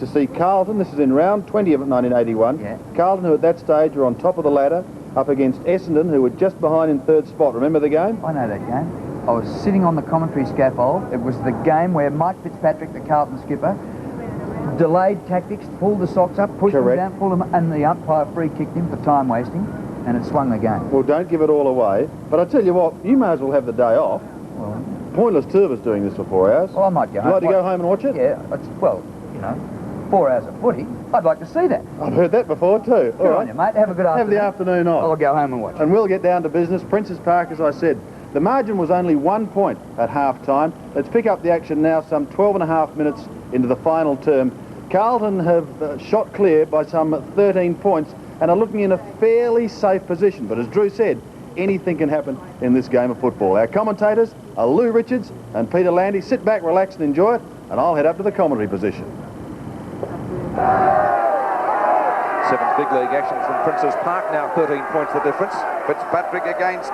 to see Carlton. This is in round 20 of 1981. Yeah. Carlton, who at that stage were on top of the ladder, up against Essendon, who were just behind in third spot. Remember the game? I know that game. I was sitting on the commentary scaffold. It was the game where Mike Fitzpatrick, the Carlton skipper, delayed tactics, pulled the socks up, pushed them down, pulled them, and the umpire free kicked him for time wasting, and it swung the game. Well, don't give it all away. But I tell you what, you may as well have the day off. Well, Pointless two of us doing this for 4 hours. well, I might go home. Would you like to go home and watch it? Yeah, it's, well, you know, 4 hours of footy. I'd like to see that. I've heard that before too. Good on you, mate. Have a good afternoon. Have the afternoon off. I'll go home and watch it. And we'll get down to business. Princes Park, as I said, the margin was only 1 point at half-time. Let's pick up the action now, some 12.5 minutes into the final term. Carlton have shot clear by some 13 points and are looking in a fairly safe position. But as Drew said, anything can happen in this game of football. Our commentators are Lou Richards and Peter Landy. Sit back, relax and enjoy it, and I'll head up to the commentary position. Seventh big league action from Princes Park, now 13 points the difference. Fitzpatrick against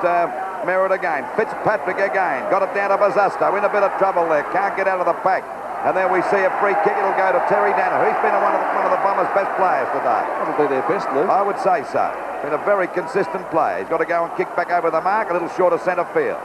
Merritt again. Fitzpatrick again. Got it down to Bazzasto. In a bit of trouble there. Can't get out of the pack. And then we see a free kick. It'll go to Terry Daniher. He's been one of the Bombers' best players today. Probably their best, Lou. I would say so. Been a very consistent player. He's got to go and kick back over the mark, a little short of centre field.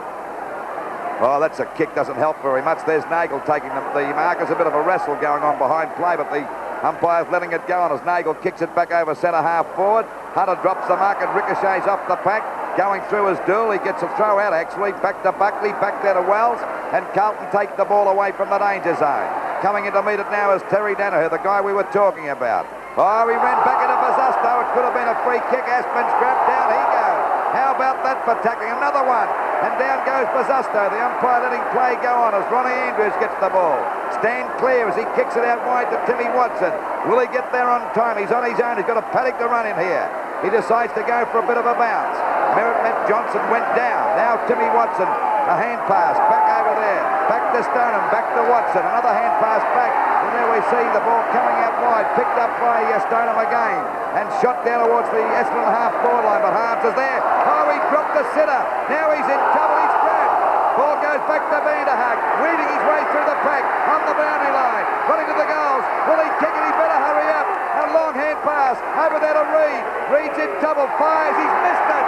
Oh, that's a kick. Doesn't help very much. There's Nagel taking the mark. There's a bit of a wrestle going on behind play, but the umpire's letting it go on as Nagel kicks it back over centre half forward. Hunter drops the mark and ricochets off the pack. Going through his duel, he gets a throw out actually, back to Buckley, back there to Wells, and Carlton take the ball away from the danger zone. Coming in to meet it now is Terry Daniher, the guy we were talking about. Oh, he ran back into Bazzasto. It could have been a free kick. Aspin's grabbed, down he goes. How about that for tackling? Another one. And down goes Bazzasto. The umpire letting play go on as Ronnie Andrews gets the ball. Stand clear as he kicks it out wide to Timmy Watson. Will he get there on time? He's on his own. He's got a paddock to run in here. He decides to go for a bit of a bounce. Merritt met Johnson, went down. Now Timmy Watson, a hand pass back over there. Back to Stoneham, back to Watson. Another hand pass back. And there we see the ball coming out wide. Picked up by Stoneham again. And shot down towards the Essendon half-forward line. But Harms is there. Oh, he dropped the sitter. Now he's in trouble. He's grabbed. Ball goes back to Vanderhaag. Weaving his way through the pack. On the boundary line. Running to the goals. Will he kick it? He better hurry up. A long hand pass. Over there to Reid. Reid's in trouble. Fires. He's missed it.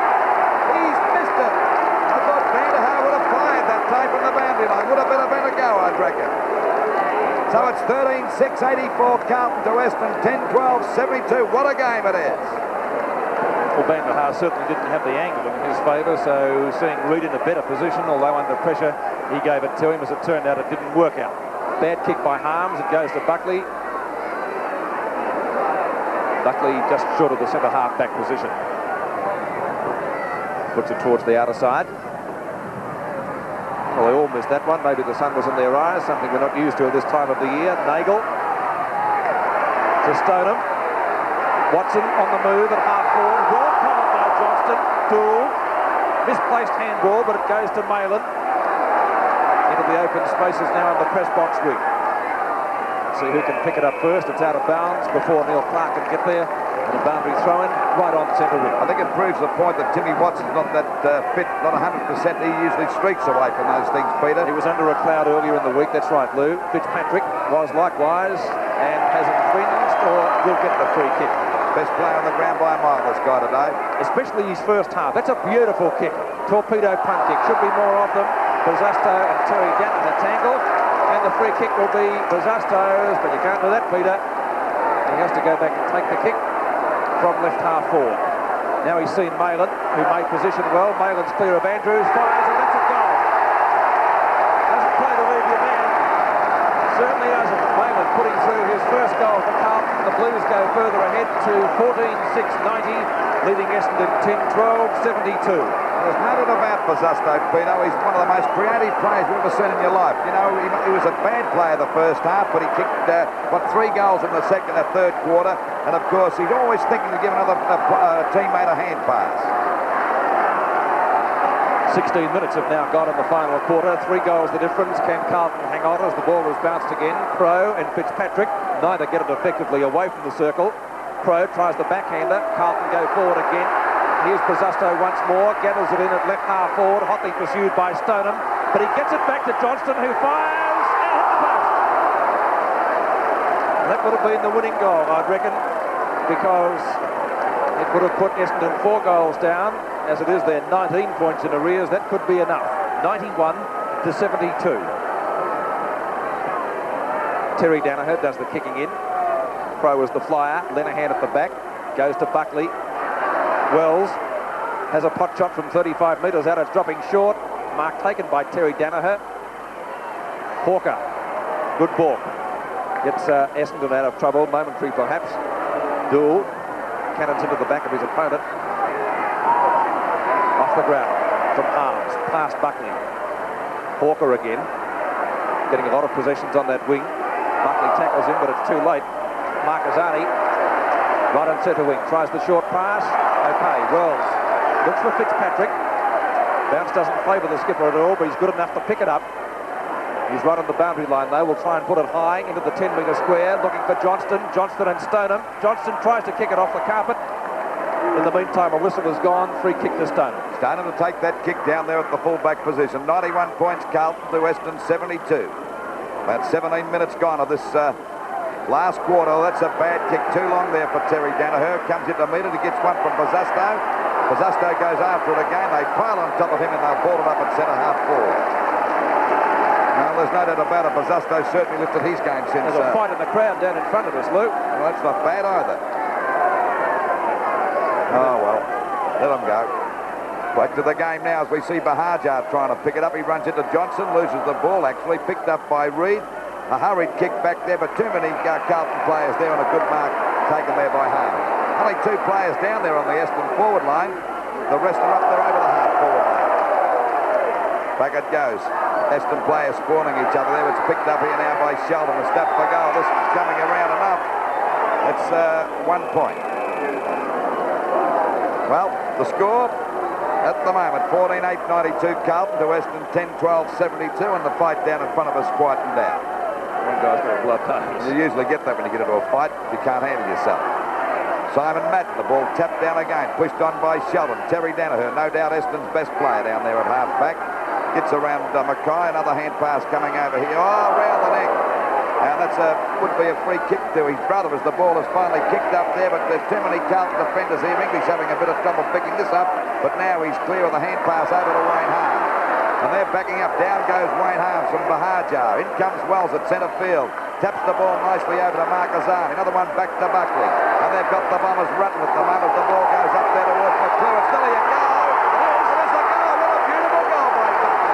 He's missed it. I thought Vanderhaag would have fired that time from the boundary line. Would have been a go, I'd reckon. So it's 13-6, 84 Carlton to Western, 10-12, 72. What a game it is. Well, Vanderhaag certainly didn't have the angle in his favour, so seeing Reid in a better position, although under pressure, he gave it to him. As it turned out, it didn't work out. Bad kick by Harms. It goes to Buckley. Buckley just short of the centre half back position. Puts it towards the outer side. Well, they all missed that one. Maybe the sun was in their eyes, something we're not used to at this time of the year. Nagel to Stoneham. Watson on the move at half-forward. Well covered by Johnston. Dool. Misplaced handball, but it goes to Malin. Into the open spaces now in the press box ring. See who can pick it up first. It's out of bounds before Neil Clark can get there. And a boundary throw-in right on centre ring. I think it proves the point that Timmy Watson's not that fit, not 100%. He usually streaks away from those things, Peter. He was under a cloud earlier in the week, that's right, Lou. Fitzpatrick was likewise and has infringed or will get the free kick. Best player on the ground by a mile, this guy today. Especially his first half. That's a beautiful kick. Torpedo punt kick. Should be more of them. Bazzasto and Terry Daniher tangle. And the free kick will be Bazzasto's, but you can't do that, Peter. He has to go back and take the kick from left half forward. Now he's seen Malin, who made position well. Malin's clear of Andrews, fires, and that's a goal. Doesn't play to leave your man. Certainly doesn't. Malin putting through his first goal for Carlton. The Blues go further ahead to 14-6-90, leading Essendon 10-12-72. There's no doubt about Bazzasto, Peter. He's one of the most creative players you've ever seen in your life. You know, he was a bad player the first half, but he kicked, 3 goals in the second and third quarter. And, of course, he's always thinking to give another teammate a hand pass. 16 minutes have now gone in the final quarter. 3 goals the difference. Can Carlton hang on as the ball is bounced again? Crowe and Fitzpatrick neither get it effectively away from the circle. Crowe tries the backhander. Carlton go forward again. Here's Bazzasto once more, gathers it in at left half forward, hotly pursued by Stoneham, but he gets it back to Johnston, who fires and hit the post. That would have been the winning goal, I'd reckon, because it would have put Essendon 4 goals down. As it is, they're 19 points in arrears. That could be enough. 91 to 72. Terry Daniher does the kicking in. Crow was the flyer. Lenahan at the back. Goes to Buckley. Wells has a pot shot from 35 metres out. It's dropping short. Mark taken by Terry Daniher. Hawker. Good ball. Gets Essendon out of trouble. Momentary perhaps. Dool cannons into the back of his opponent. Off the ground from arms. Past Buckley. Hawker again. Getting a lot of possessions on that wing. Buckley tackles him, but it's too late. Marcazani, right on centre wing, tries the short pass. Okay, Wells looks for Fitzpatrick. Bounce doesn't favour the skipper at all, but he's good enough to pick it up. He's right on the boundary line, though. We'll try and put it high into the 10-metre square, looking for Johnston. Johnston and Stoneham. Johnston tries to kick it off the carpet. In the meantime, a whistle has gone. Free kick to Stoneham. Stoneham to take that kick down there at the full-back position. 91 points, Carlton to Essendon 72. About 17 minutes gone of this last quarter. That's a bad kick. Too long there for Terry Daniher. Comes into meter. He gets one from Bazasto. Bazasto goes after it again. They pile on top of him and they'll ball it up at centre half forward. Well, there's no doubt about it. Bazasto certainly lifted his game since... There's a fight in the crowd down in front of us, Lou. Well, that's not bad either. Oh, well. Let him go. Back to the game now as we see Bahajar trying to pick it up. He runs into Johnson, loses the ball actually, picked up by Reid. A hurried kick back there, but too many Carlton players there and a good mark taken there by Hale. Only 2 players down there on the Essendon forward line. The rest are up there over the half forward line. Back it goes. Essendon players spawning each other there. It's picked up here now by Sheldon. A step for goal. This is coming around enough. It's 1 point. Well, the score at the moment, 14-8-92 Carlton to Essendon 10-12-72, and the fight down in front of us quietened down. One guy's got a blood nose. You usually get that when you get into a fight. You can't handle yourself. Simon Madden, the ball tapped down again, pushed on by Sheldon. Terry Daniher, no doubt Essendon's best player down there at half-back. Gets around Mackay, another hand pass coming over here. Oh, round the neck. And that's would be a free kick to his brother as the ball is finally kicked up there, but there's too many Carlton defenders here. English having a bit of trouble picking this up, but now he's clear of the hand pass over to Wayne Harms. And they're backing up. Down goes Wayne Harms from Bahajar. In comes Wells at centre field. Taps the ball nicely over to Marcazani. Another one back to Buckley. And they've got the Bombers rattled at the moment. The ball goes up there towards McClure. It's nearly a goal. There's a goal. What a beautiful goal by Buckley.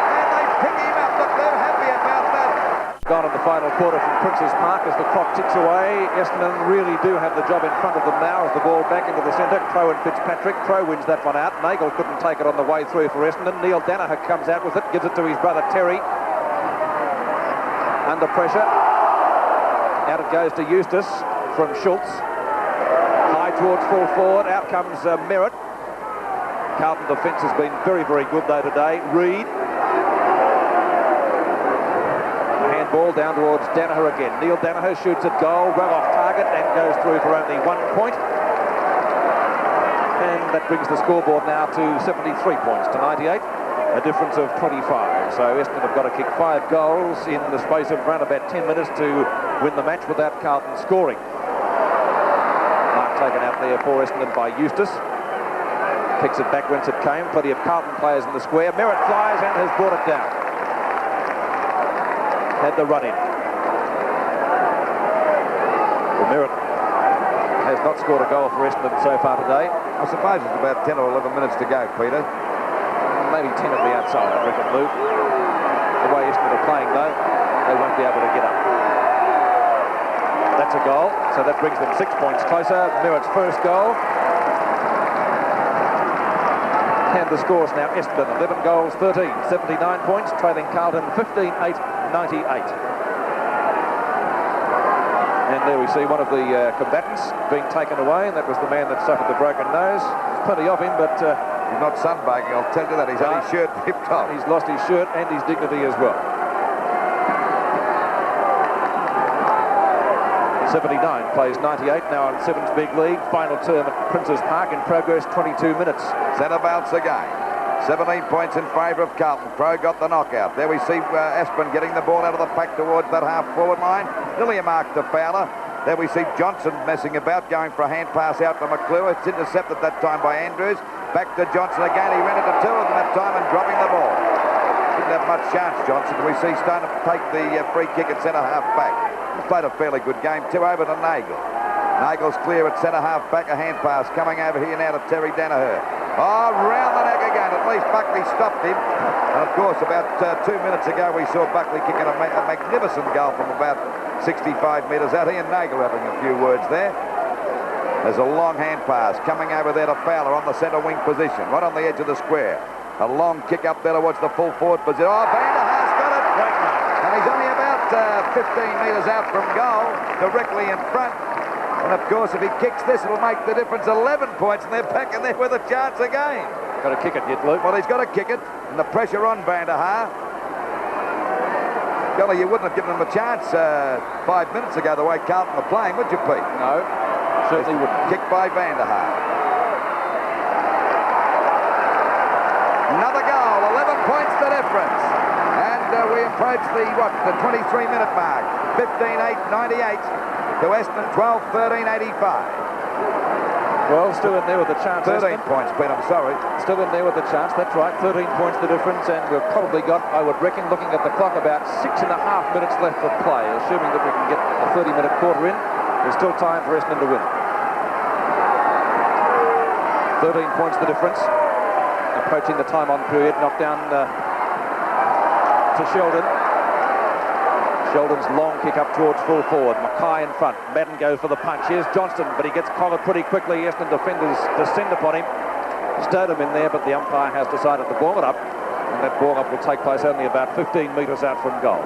And they pick him up. Look, they're happy about that. Gone in the final quarter from Prince's Park as the clock ticks away. Essendon really do have the job in front of them now as the ball back into the centre. Crow and Fitzpatrick. Crow wins that one out. Nagel couldn't take it on the way through for Essendon. Neale Daniher comes out with it, gives it to his brother Terry. Under pressure. Out it goes to Eustace from Schultz. High towards full forward. Out comes Merritt. Carlton defence has been very, very good though today. Reid. Ball down towards Daniher again. Neale Daniher shoots at goal, well off target, and goes through for only 1 point. And that brings the scoreboard now to 73 points to 98, a difference of 25. So Essendon have got to kick 5 goals in the space of around about 10 minutes to win the match without Carlton scoring. Mark taken out there for Essendon by Eustace. Kicks it back whence it came. Plenty of Carlton players in the square. Merritt flies and has brought it down. Had the run in. Well, Merritt has not scored a goal for Essendon so far today. I suppose it's about 10 or 11 minutes to go, Peter. Maybe 10 at the outside, I reckon, Luke. The way Essendon are playing, though, they won't be able to get up. That's a goal, so that brings them 6 points closer. Merritt's first goal. And the scores now, Essendon 11 goals, 13, 79 points, trailing Carlton 15-8, 98. And there we see one of the combatants being taken away, and that was the man that suffered the broken nose. There's plenty of him, but... he's not sunbaking, I'll tell you that. He's had his shirt ripped off. He's lost his shirt and his dignity as well. 79 plays 98, now in 7's big league. Final term at Prince's Park in progress, 22 minutes. Centre bounce again. 17 points in favour of Carlton. Crow got the knockout. There we see Aspin getting the ball out of the pack towards that half-forward line. nearly a mark to Fowler. There we see Johnson messing about, going for a hand pass out to McClure. It's intercepted that time by Andrews. Back to Johnson again. He ran into two of them that time and dropping the ball. Didn't have much chance, Johnson. We see starting to take the free kick at centre-half back. He's played a fairly good game, too, over to Nagle. Nagle's clear at centre-half back, a hand pass coming over here now to Terry Daniher. Oh, round the neck again. At least Buckley stopped him. And, of course, about 2 minutes ago, we saw Buckley kicking a magnificent goal from about 65 metres out. He and Nagle having a few words there. There's a long hand pass coming over there to Fowler on the centre wing position, right on the edge of the square. A long kick up there towards the full forward position. Oh, Vanderhaar's got it. Great mark. And he's only about 15 metres out from goal, directly in front. And, of course, if he kicks this, it'll make the difference 11 points, and they're back in there with a chance again. Got to kick it yet, Luke. Well, he's got to kick it, and the pressure on Vanderhaar. Golly, you wouldn't have given him a chance 5 minutes ago, the way Carlton were playing, would you, Pete? No, certainly wouldn't. Kicked by Vanderhaar. Another goal, 11 points the difference. And we approach the 23-minute mark. 15-8-98 to Essendon, 12-13-85. Well, still in there with a chance. 13 points, Pete, I'm sorry. Still in there with a chance, that's right. 13 points the difference, and we've probably got, I would reckon, looking at the clock, about 6.5 minutes left for play. Assuming that we can get a 30-minute quarter in, there's still time for Essendon to win. 13 points the difference. Approaching the time-on period, knocked down to Sheldon. Sheldon's long kick up towards full forward. Mackay in front. Madden goes for the punch. Here's Johnston, but he gets collared pretty quickly. Essendon defenders descend upon him. Stowed him in there, but the umpire has decided to ball it up. And that ball up will take place only about 15 metres out from goal.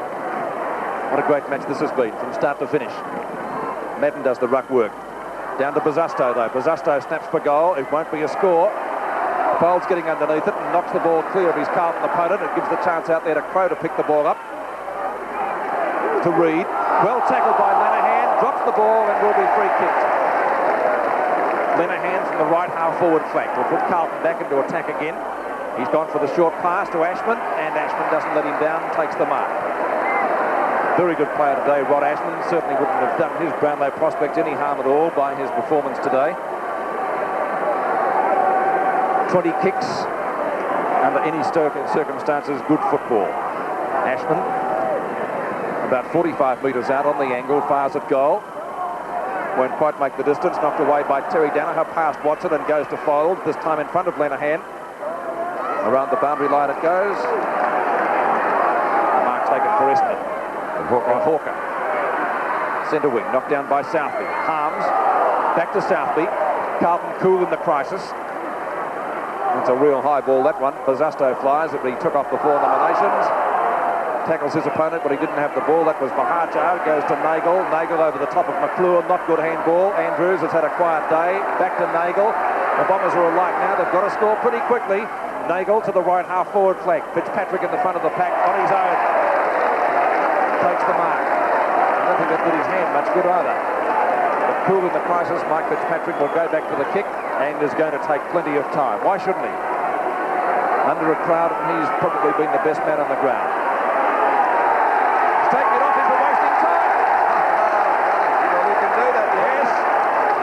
What a great match this has been from start to finish. Madden does the ruck work. Down to Bosustow, though. Bosustow snaps for goal. It won't be a score. Foul's getting underneath it and knocks the ball clear of his Carlton opponent. It gives the chance out there to Crow to pick the ball up. To Reid. Well tackled by Lenihan. Drops the ball and will be free kicked. Lenihan from the right half forward flank will put Carlton back into attack again. He's gone for the short pass to Ashman, and Ashman doesn't let him down, takes the mark. Very good player today, Rod Ashman. Certainly wouldn't have done his Brownlow prospects any harm at all by his performance today. 20 kicks under any circumstances, good football. Ashman, about 45 metres out on the angle, fires at goal. Won't quite make the distance, knocked away by Terry Daniher, past Watson and goes to Fold, this time in front of Lenihan. Around the boundary line it goes. A mark taken for Essendon. Hawker. Centre wing, knocked down by Southby. Harms, back to Southby. Carlton cool in the crisis. It's a real high ball, that one. Bosustow flies it, but he took off before nominations. Tackles his opponent, but he didn't have the ball. That was Mahajar. Goes to Nagle. Nagle over the top of McClure. Not good handball. Andrews has had a quiet day. Back to Nagle. The Bombers are alike now. They've got to score pretty quickly. Nagle to the right half forward flank. Fitzpatrick in the front of the pack on his own. Takes the mark. I don't think that did his hand much good either. But cool in the crisis, Mike Fitzpatrick will go back for the kick and is going to take plenty of time. Why shouldn't he? Under a crowd, and he's probably been the best man on the ground. He's taking it off into wasting time. You can do that. Yes.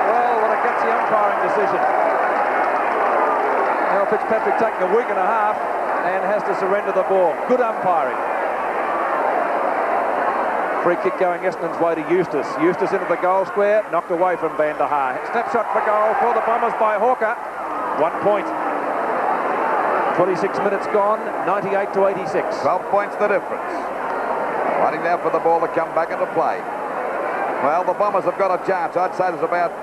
Well, what a gutsy umpiring decision. Now Fitzpatrick taking a week and a half and has to surrender the ball. Good umpiring. Free kick going Essendon's way to Eustace. Eustace into the goal square, knocked away from Vanderhaar. Snapshot for goal for the Bombers by Hawker. 1 point. 26 minutes gone, 98-86. 12 points the difference. Running now for the ball to come back into play. Well, the Bombers have got a chance. I'd say there's about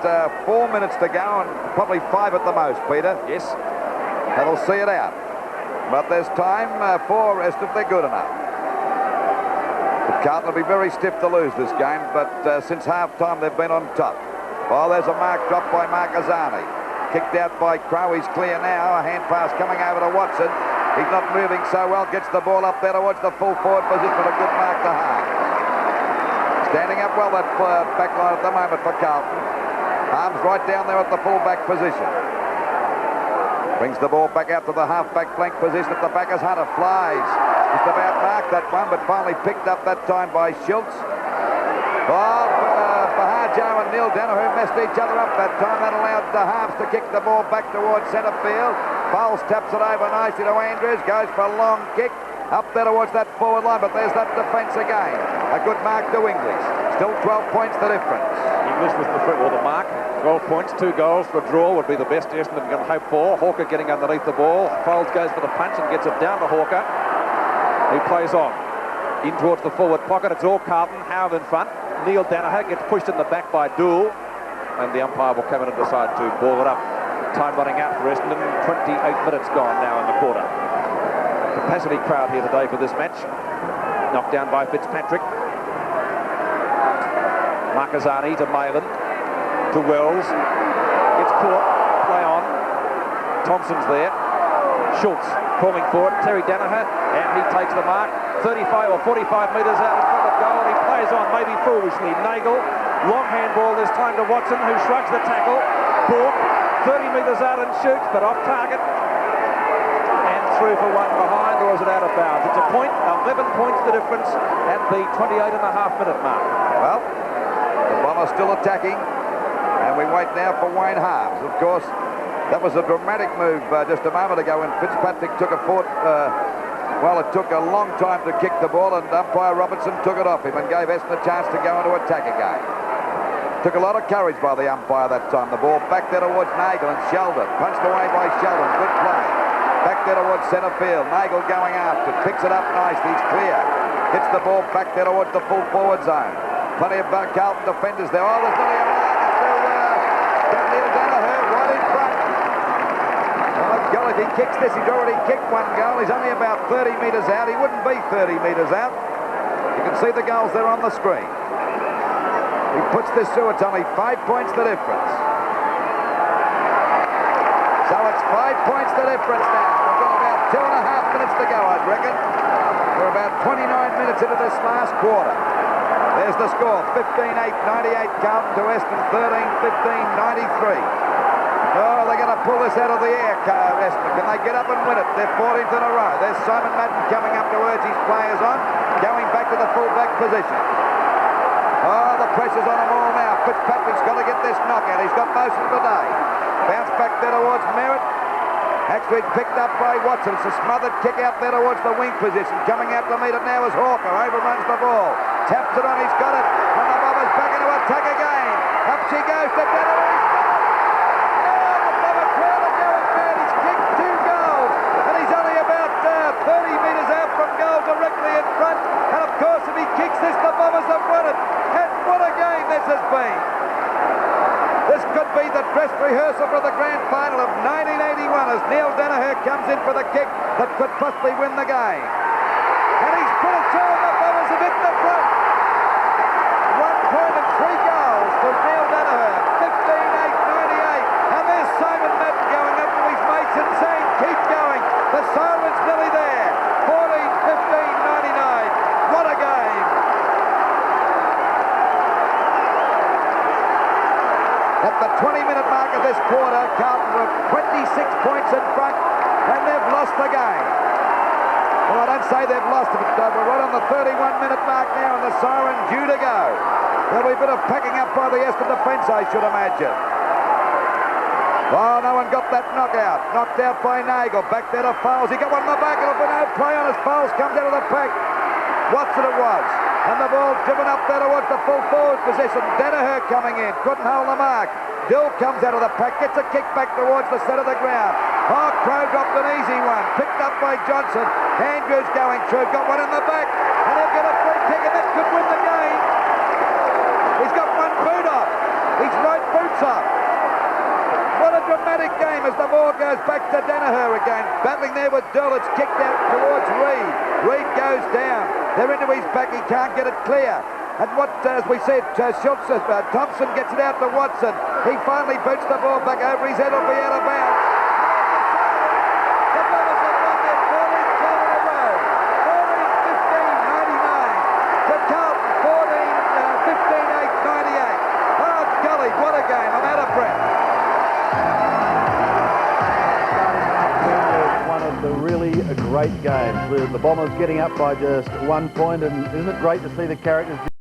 4 minutes to go and probably 5 at the most, Peter. Yes. That'll see it out. But there's time for Essendon if they're good enough. But Carlton will be very stiff to lose this game, but since half-time they've been on top. Oh, there's a mark dropped by Marcazzani. Kicked out by Crow. He's clear now. A hand pass coming over to Watson. He's not moving so well. Gets the ball up there towards the full forward position, but a good mark to Harms. Standing up well, that back line at the moment for Carlton. Harms right down there at the full-back position. Brings the ball back out to the half-back flank position at the back as Hunter flies. Just about marked that one, but finally picked up that time by Schultz. Joe and Neale Daniher messed each other up that time. That allowed the halves to kick the ball back towards centre field. Bowles taps it over nicely to Andrews. Goes for a long kick up there towards that forward line. But there's that defence again. A good mark to English. Still 12 points the difference. English with the mark. 12 points, 2 goals for a draw would be the best Essendon can hope for. Hawker getting underneath the ball. Foles goes for the punch and gets it down to Hawker. He plays on. In towards the forward pocket. It's all Carlton. Howard in front. Neale Daniher gets pushed in the back by Dool, and the umpire will come in and decide to ball it up. Time running out for Essendon. 28 minutes gone now in the quarter. Capacity crowd here today for this match. Knocked down by Fitzpatrick. Marquezani to Malin. To Wells. Gets caught. Play on. Thompson's there. Schultz calling for it. Terry Daniher, and he takes the mark. 35 or 45 metres out in front of goal, and he plays on, maybe foolishly. Nagel, long handball this time to Watson, who shrugs the tackle. Bork, 30 metres out and shoots, but off target. And through for one behind, or is it out of bounds? It's a point, 11 points the difference at the 28.5-minute mark. Well, the Bombers still attacking, and we wait now for Wayne Harves. Of course, that was a dramatic move just a moment ago when Fitzpatrick took a foot. Well, it took a long time to kick the ball, and umpire Robertson took it off him and gave Essendon a chance to go into attack again. Took a lot of courage by the umpire that time. The ball back there towards Nagel and Sheldon. Punched away by Sheldon. Good play. Back there towards centre field. Nagel going after. Picks it up nicely. He's clear. Hits the ball back there towards the full forward zone. Plenty of Carlton defenders there. Oh, there's nearly a mark to Neale Daniher right in front. Well, if he kicks this, he's already kicked one goal. He's only about 30 metres out. He wouldn't be 30 metres out. You can see the goals there on the screen. He puts this through. It's only 5 points the difference. So it's 5 points the difference now. We've got about 2.5 minutes to go, I'd reckon. We're about 29 minutes into this last quarter. There's the score. 15-8, 98 Carlton to Essendon, 13-15, 93. Oh, they're going to pull this out of the air, Essendon. Can they get up and win it? They're 14th in a row. There's Simon Madden coming up to urge his players on, going back to the full-back position. Oh, the pressure's on them all now. Fitzpatrick's got to get this knockout. He's got most of the day. Bounce back there towards Merritt. Actually picked up by Watson. It's a smothered kick out there towards the wing position. Coming out to meet it now is Hawker. Overruns the ball. Taps it on. He's got it. And the Bombers back into attack again. Up she goes to Daniher. Directly in front, and of course if he kicks this, the Bombers have won it. And what a game this has been. This could be the dress rehearsal for the grand final of 1981 as Neale Daniher comes in for the kick that could possibly win the game. And he's put it through, and the Bombers have hit the front. 1 point and 3 goals for Neale Daniher. 15-8, 98. And there's Simon Madden going up to his mates and saying, keep going. The siren's nearly there. 14-15-99. What a game. At the 20-minute mark of this quarter, Carlton were 26 points in front, and they've lost the game. Well, I don't say they've lost it, but we're right on the 31-minute mark now, and the siren due to go. There'll be a bit of packing up by the Essendon defence, I should imagine. Oh, no one got that knockout. Knocked out by Nagel. Back there to Foles. He got one in the back. It'll be no play on as Foles comes out of the pack. Watson it was. And the ball driven up there towards the full forward position. Daniher coming in. Couldn't hold the mark. Dill comes out of the pack. Gets a kick back towards the centre of the ground. Oh, Crow dropped an easy one. Picked up by Johnson. Andrews going through. Got one in the back. And he'll get a free kick, and that could win the game. He's got one boot off. His right boot's off. What a dramatic game as the ball goes back to Daniher again. Battling there with Dill. It's kicked out towards Reid. Reid goes down. They're into his back. He can't get it clear. And what, as we said, Schultz, Thompson gets it out to Watson. He finally boots the ball back over his head. It'll be out of bounds. The Bombers have won their 14th game in a row. 14-15-99 to Carlton. 14-15-8-98. Oh, golly, what a game. I'm out of breath. One of the really great games with the Bombers getting up by just 1 point, and isn't it great to see the characters